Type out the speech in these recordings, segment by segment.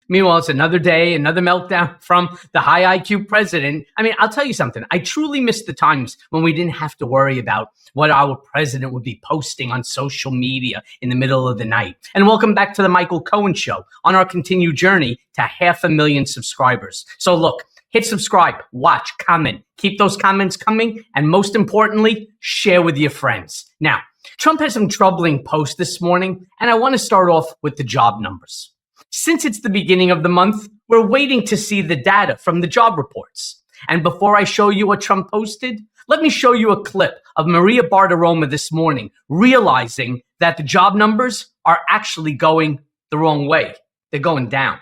Meanwhile, it's another day, another meltdown from the high IQ president. I mean, I'll tell you something. I truly miss the times when we didn't have to worry about what our president would be posting on social media in the middle of the night. And welcome back to the Michael Cohen Show on our continued journey to 500,000 subscribers. So look, hit subscribe, watch, comment, keep those comments coming, and most importantly, share with your friends. Now, Trump has some troubling posts this morning, and I want to start off with the job numbers. Since it's the beginning of the month, we're waiting to see the data from the job reports. And before I show you what Trump posted, let me show you a clip of Maria Bartiromo this morning, realizing that the job numbers are actually going the wrong way. They're going down.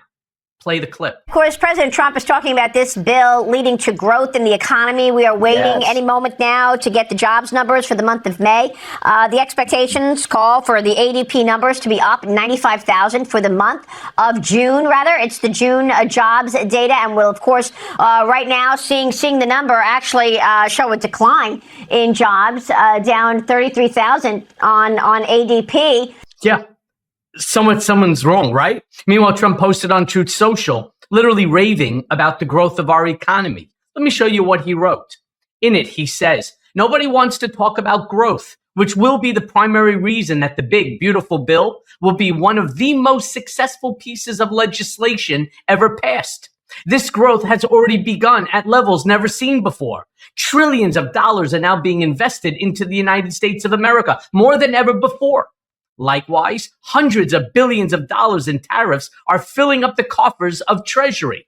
Play the clip. Of course, President Trump is talking about this bill leading to growth in the economy. We are waiting any moment now to get the jobs numbers for the month of May. The expectations call for the ADP numbers to be up 95,000 for the month of June, rather. It's the June jobs data. And we'll, of course, right now seeing the number actually show a decline in jobs, down 33,000 on ADP. Yeah. Someone's wrong, right? Meanwhile, Trump posted on Truth Social, literally raving about the growth of our economy. Let me show you what he wrote. In it, he says, nobody wants to talk about growth, which will be the primary reason that the big, beautiful bill will be one of the most successful pieces of legislation ever passed. This growth has already begun at levels never seen before. Trillions of dollars are now being invested into the United States of America, more than ever before. Likewise, hundreds of billions of dollars in tariffs are filling up the coffers of Treasury.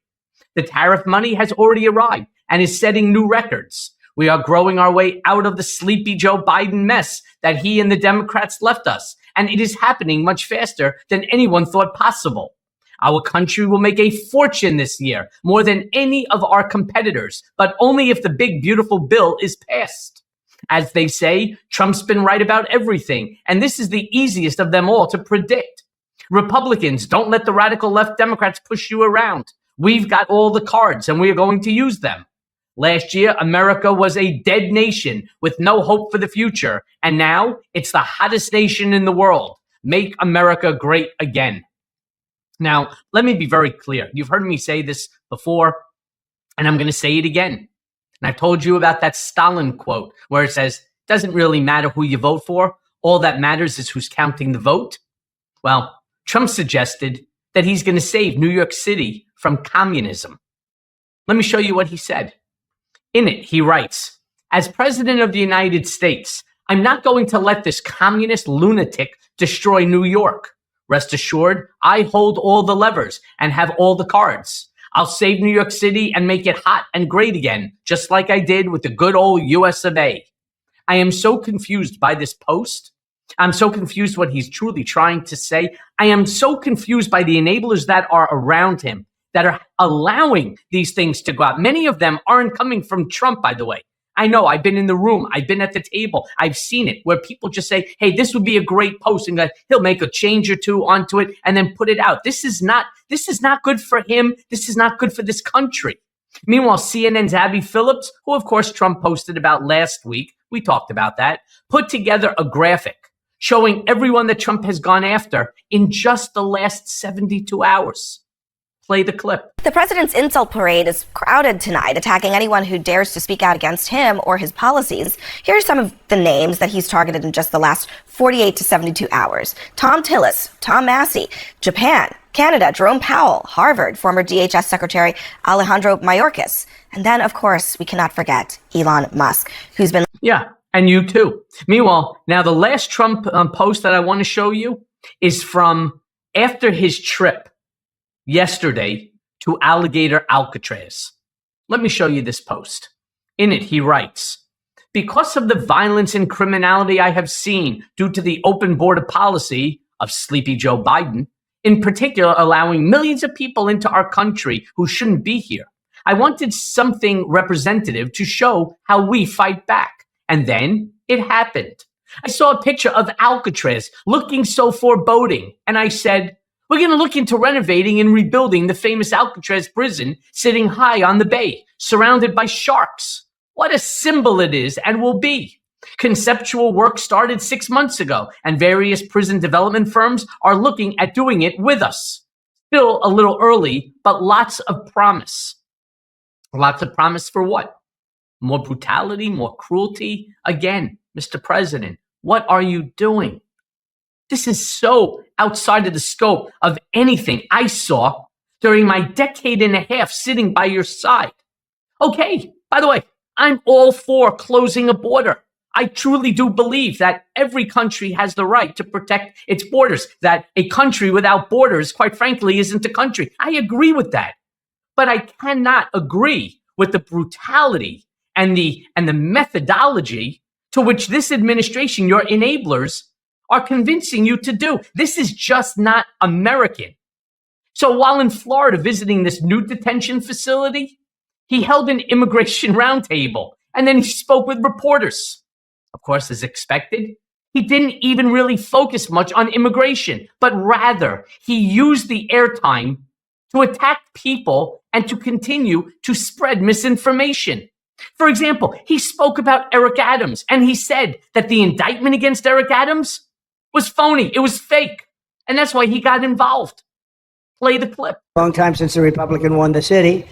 The tariff money has already arrived and is setting new records. We are growing our way out of the sleepy Joe Biden mess that he and the Democrats left us, and it is happening much faster than anyone thought possible. Our country will make a fortune this year, more than any of our competitors, but only if the big, beautiful bill is passed. As they say, Trump's been right about everything, and this is the easiest of them all to predict. Republicans, don't let the radical left Democrats push you around. We've got all the cards, and we are going to use them. Last year, America was a dead nation with no hope for the future, and now it's the hottest nation in the world. Make America great again. Now, let me be very clear. You've heard me say this before, and I'm going to say it again. And I've told you about that Stalin quote where it says, doesn't really matter who you vote for. All that matters is who's counting the vote. Well, Trump suggested that he's going to save New York City from communism. Let me show you what he said. In it, he writes, as president of the United States, I'm not going to let this communist lunatic destroy New York. Rest assured, I hold all the levers and have all the cards. I'll save New York City and make it hot and great again, just like I did with the good old US of A. I am so confused by this post. I'm so confused what he's truly trying to say. I am so confused by the enablers that are around him, that are allowing these things to go out. Many of them aren't coming from Trump, by the way. I know, I've been in the room, I've been at the table, I've seen it, where people just say, hey, this would be a great post, and he'll make a change or two onto it and then put it out. This is not good for him. This is not good for this country. Meanwhile, CNN's Abby Phillips, who of course Trump posted about last week, we talked about that, put together a graphic showing everyone that Trump has gone after in just the last 72 hours. Play the clip. The president's insult parade is crowded tonight, attacking anyone who dares to speak out against him or his policies. Here are some of the names that he's targeted in just the last 48 to 72 hours. Tom Tillis, Tom Massey, Japan, Canada, Jerome Powell, Harvard, former DHS Secretary Alejandro Mayorkas. And then, of course, we cannot forget Elon Musk, who's been... Yeah, and you too. Meanwhile, now the last Trump post that I want to show you is from after his trip yesterday to Alligator Alcatraz. Let me show you this post. In it, he writes, because of the violence and criminality I have seen due to the open border policy of sleepy Joe Biden, in particular allowing millions of people into our country who shouldn't be here, I wanted something representative to show how we fight back. And then it happened. I saw a picture of Alcatraz looking so foreboding, and I said, we're going to look into renovating and rebuilding the famous Alcatraz prison sitting high on the bay, surrounded by sharks. What a symbol it is and will be. Conceptual work started 6 months ago, and various prison development firms are looking at doing it with us. Still a little early, but lots of promise. Lots of promise for what? More brutality, more cruelty? Again, Mr. President, what are you doing? This is so outside of the scope of anything I saw during my decade and a half sitting by your side. Okay, by the way, I'm all for closing a border. I truly do believe that every country has the right to protect its borders, that a country without borders, quite frankly, isn't a country. I agree with that. But I cannot agree with the brutality and the methodology to which this administration, your enablers, are convincing you to do. This is just not American. So while in Florida visiting this new detention facility, he held an immigration roundtable and then he spoke with reporters. Of course, as expected, he didn't even really focus much on immigration, but rather he used the airtime to attack people and to continue to spread misinformation. For example, he spoke about Eric Adams and he said that the indictment against Eric Adams was phony. It was fake. And that's why he got involved. Play the clip. Long time since a Republican won the city.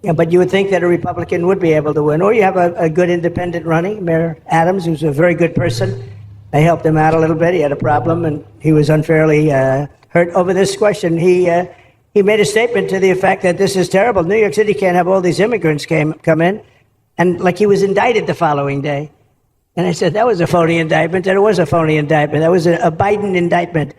Yeah, but you would think that a Republican would be able to win. Or you have a good independent running, Mayor Adams, who's a very good person. I helped him out a little bit. He had a problem, and he was unfairly hurt over this question. He made a statement to the effect that this is terrible. New York City can't have all these immigrants come in. And like he was indicted the following day. And I said, that was a phony indictment. And it was a phony indictment. That was a Biden indictment.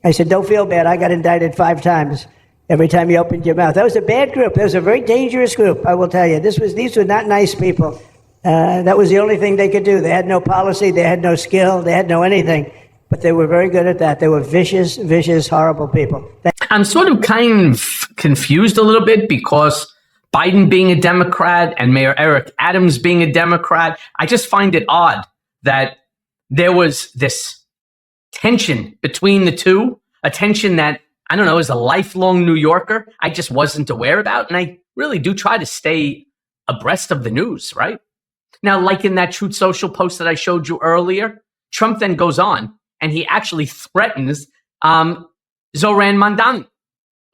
I said, don't feel bad. I got indicted 5 times. Every time you opened your mouth. That was a bad group. That was a very dangerous group, I will tell you. These were not nice people. That was the only thing they could do. They had no policy. They had no skill. They had no anything. But they were very good at that. They were vicious, vicious, horrible people. I'm sort of kind of confused a little bit because Biden being a Democrat and Mayor Eric Adams being a Democrat, I just find it odd that there was this tension between the two, a tension that, I don't know, as a lifelong New Yorker, I just wasn't aware about. And I really do try to stay abreast of the news, right? Now, like in that Truth Social post that I showed you earlier, Trump then goes on and he actually threatens Zohran Mamdani.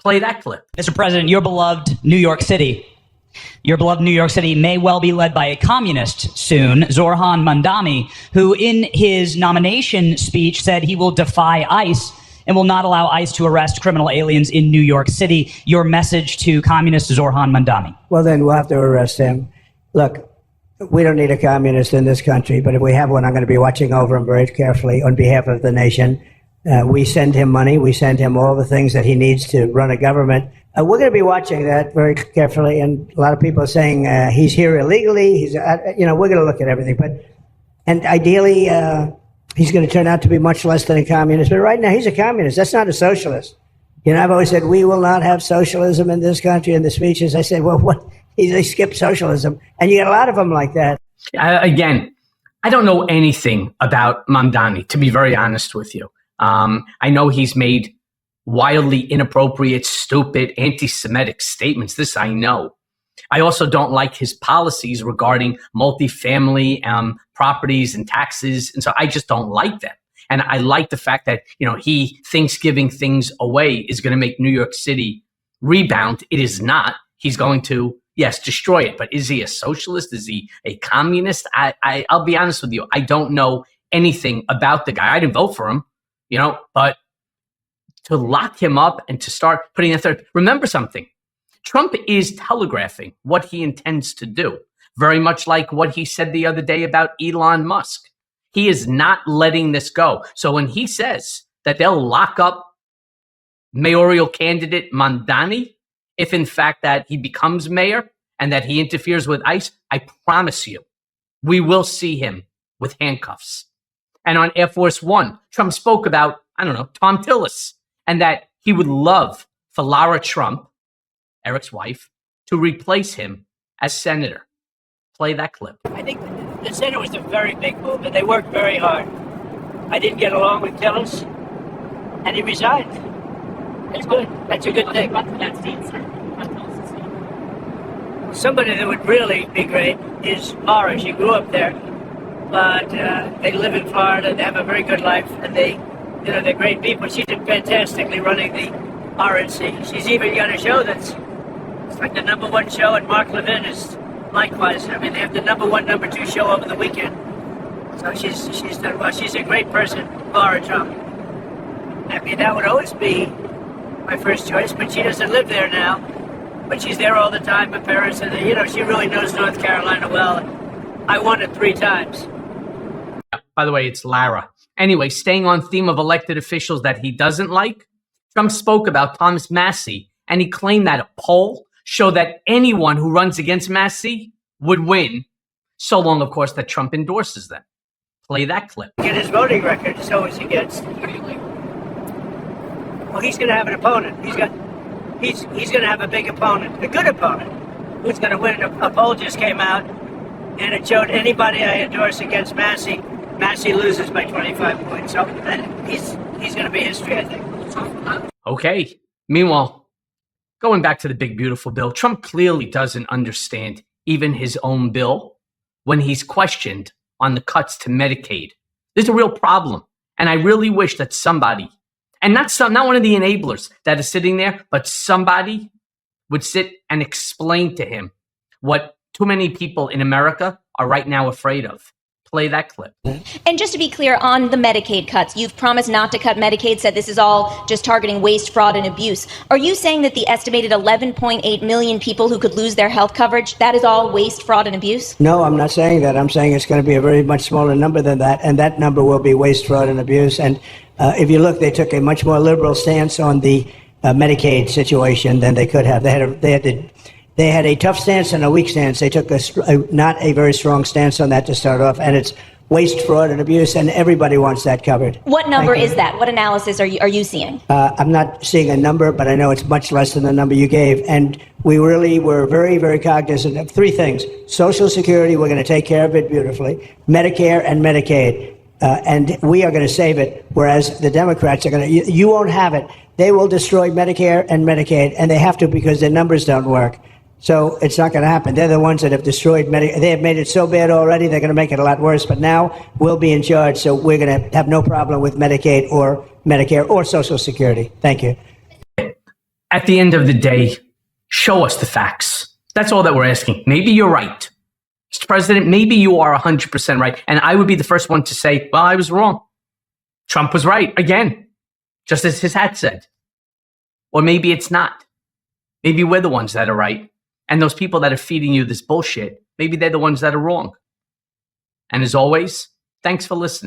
Play that clip. Mr. President, your beloved New York City may well be led by a communist soon, Zohran Mamdani, who in his nomination speech said he will defy ICE and will not allow ICE to arrest criminal aliens in New York City. Your message to communist Zohran Mamdani. Well, then we'll have to arrest him. Look, we don't need a communist in this country, but if we have one, I'm going to be watching over him very carefully on behalf of the nation. We send him money. We send him all the things that he needs to run a government. We're going to be watching that very carefully. And a lot of people are saying he's here illegally. We're going to look at everything. And ideally, he's going to turn out to be much less than a communist. But right now, he's a communist. That's not a socialist. I've always said, we will not have socialism in this country. In the speeches, I said, well, what? They skip socialism. And you get a lot of them like that. Again, I don't know anything about Mamdani, to be very honest with you. I know he's made wildly inappropriate, stupid, anti-Semitic statements. This I know. I also don't like his policies regarding multifamily properties and taxes. And so I just don't like them. And I like the fact that, he thinks giving things away is going to make New York City rebound. It is not. He's going to, yes, destroy it. But is he a socialist? Is he a communist? I'll be honest with you. I don't know anything about the guy. I didn't vote for him, but to lock him up and to start putting a third. Remember something. Trump is telegraphing what he intends to do, very much like what he said the other day about Elon Musk. He is not letting this go. So when he says that they'll lock up mayoral candidate Mamdani, if in fact that he becomes mayor and that he interferes with ICE, I promise you, we will see him with handcuffs. And on Air Force One, Trump spoke about, Tom Tillis, and that he would love for Lara Trump, Eric's wife, to replace him as senator. Play that clip. I think the Senate was a very big move, and they worked very hard. I didn't get along with Tillis, and he resigned. That's good. That's a good thing. Somebody that would really be great is Lara. She grew up there, but they live in Florida. They have a very good life, and they're great people. She did fantastically running RNC. She's even got a show that's it's like the #1 show, and Mark Levin is likewise. I mean, they have the #1, #2 show over the weekend. So she's done well. She's a great person, Laura Trump. I mean, that would always be my first choice, but she doesn't live there now. But she's there all the time. My parents, and she really knows North Carolina well. I won it 3 times. By the way, it's Lara. Anyway, staying on theme of elected officials that he doesn't like, Trump spoke about Thomas Massey, and he claimed that a poll showed that anyone who runs against Massey would win, so long, of course, that Trump endorses them. Play that clip. Get his voting record, so as he gets. Well, he's going to have an opponent. He's going to have a big opponent, a good opponent, who's going to win. A poll just came out, and it showed anybody I endorse against Massey loses by 25 points. So he's going to be history, I think. Okay. Meanwhile, going back to the big, beautiful bill, Trump clearly doesn't understand even his own bill when he's questioned on the cuts to Medicaid. There's a real problem. And I really wish that somebody, and not one of the enablers that is sitting there, but somebody would sit and explain to him what too many people in America are right now afraid of. Play that clip. And just to be clear on the Medicaid cuts, you've promised not to cut Medicaid, said this is all just targeting waste, fraud, and abuse. Are you saying that the estimated 11.8 million people who could lose their health coverage, that is all waste, fraud, and abuse? No, I'm not saying that. I'm saying it's going to be a very much smaller number than that, and that number will be waste, fraud, and abuse. And if you look, they took a much more liberal stance on the Medicaid situation than they could have. They had a tough stance and a weak stance. They took not a very strong stance on that to start off, and it's waste, fraud, and abuse, and everybody wants that covered. What number is that? What analysis are you seeing? I'm not seeing a number, but I know it's much less than the number you gave. And we really were very, very cognizant of 3 things. Social Security, we're going to take care of it beautifully. Medicare and Medicaid. And we are going to save it, whereas the Democrats are going to, you won't have it. They will destroy Medicare and Medicaid, and they have to because their numbers don't work. So it's not going to happen. They're the ones that have destroyed Medicare. They have made it so bad already, they're going to make it a lot worse. But now we'll be in charge, so we're going to have no problem with Medicaid or Medicare or Social Security. Thank you. At the end of the day, show us the facts. That's all that we're asking. Maybe you're right. Mr. President, maybe you are 100% right. And I would be the first one to say, well, I was wrong. Trump was right again, just as his hat said. Or maybe it's not. Maybe we're the ones that are right. And those people that are feeding you this bullshit, maybe they're the ones that are wrong. And as always, thanks for listening.